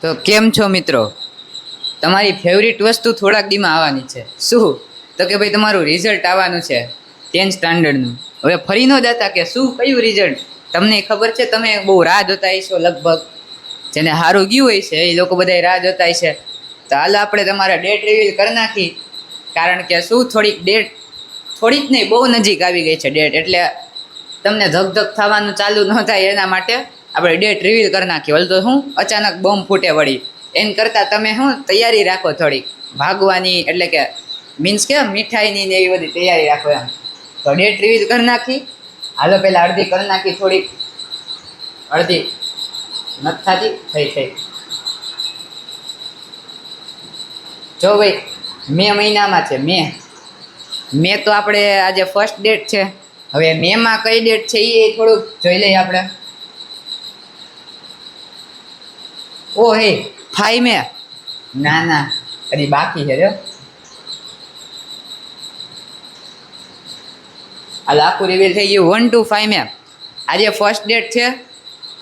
તો કેમ છો મિત્રો? તમારી ફેવરિટ વસ્તુ થોડાક દીમાં આવવાની છે. શું? તો કે ભાઈ તમારું રિઝલ્ટ આવવાનું છે 10th સ્ટાન્ડર્ડનું. હવે ફરી ન જતા કે શું કયું રિઝલ્ટ તમને ખબર છે? તમે બહુ રાહ જોતા હશો, લગભગ જેને સારું ગયું હોય છે એ લોકો બધા રાહ જોતા હશે. તો હાલ આપણે તમારા ડેટ રિવીલ કરી નાખી, કારણ કે શું થોડીક નહીં બહુ નજીક આવી ગઈ છે ડેટ, એટલે તમને ધક થવાનું ચાલુ ન થાય એના માટે આપણે ડેટ રિવીલ કરી નાખી. વલ તો શું અચાનક બોમ્બ ફૂટે વળી, એમ કરતાં તમે શું તૈયારી રાખો થોડીક ભાગવાની, એટલે કે મીન્સ કે મીઠાઈની ને એવી બધી તૈયારી રાખો એમ. તો ડેટ રિવીલ કરી નાખી. હાલો પહેલાં અડધી કરી નાખી, થોડીક અડધી નથી થતી, થઈ જો ભાઈ મે મહિનામાં છે. મે તો આપણે આજે ફર્સ્ટ ડેટ છે. હવે મેમાં કઈ ડેટ છે એ થોડુંક જોઈ લઈએ આપણે. ઓ હે 5 મે, ના હજી બાકી છે. જો હાલ આખું રિવીલ થઈ ગયું 1 to 5 મે. આજે ફર્સ્ટ ડેટ છે.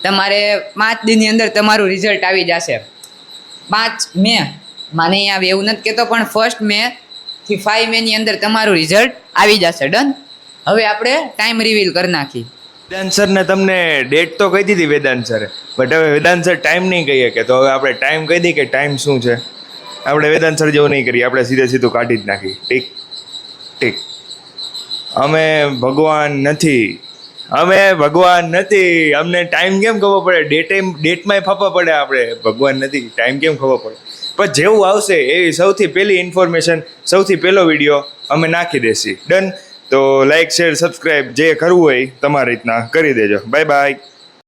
તમારે 5 દિનની અંદર તમારું રિઝલ્ટ આવી જશે. 5 મે માં નહીં આવે એવું નથી કહેતો, પણ 1 મે થી 5 મે ની અંદર તમારું રિઝલ્ટ આવી જશે. ડન. હવે આપણે ટાઈમ રિવીલ કરી નાખી. વેદાંત સર ને તમને ડેટ તો કહી દીધી વેદાંત સરે, બટ હવે વેદાંત સર ટાઈમ નહીં કહીએ કે, તો હવે આપણે ટાઈમ કહી દઈએ કે ટાઈમ શું છે. આપણે વેદાંત સર જેવું નહીં કરીએ, આપણે સીધું કાઢી જ નાખી. ઠીક. અમે ભગવાન નથી, અમને ટાઈમ કેમ ખબર પડે? ડેટમાંય ફાફા પડે. આપણે ભગવાન નથી, ટાઈમ કેમ ખબર પડે? પણ જેવું આવશે એવી સૌથી પહેલી ઇન્ફોર્મેશન, સૌથી પહેલો વિડીયો અમે નાખી દેશી. ડન. તો લાઈક, શેર, સબસ્ક્રાઈબ જે કરવું હોય તમારી રીતના કરી દેજો. Bye bye.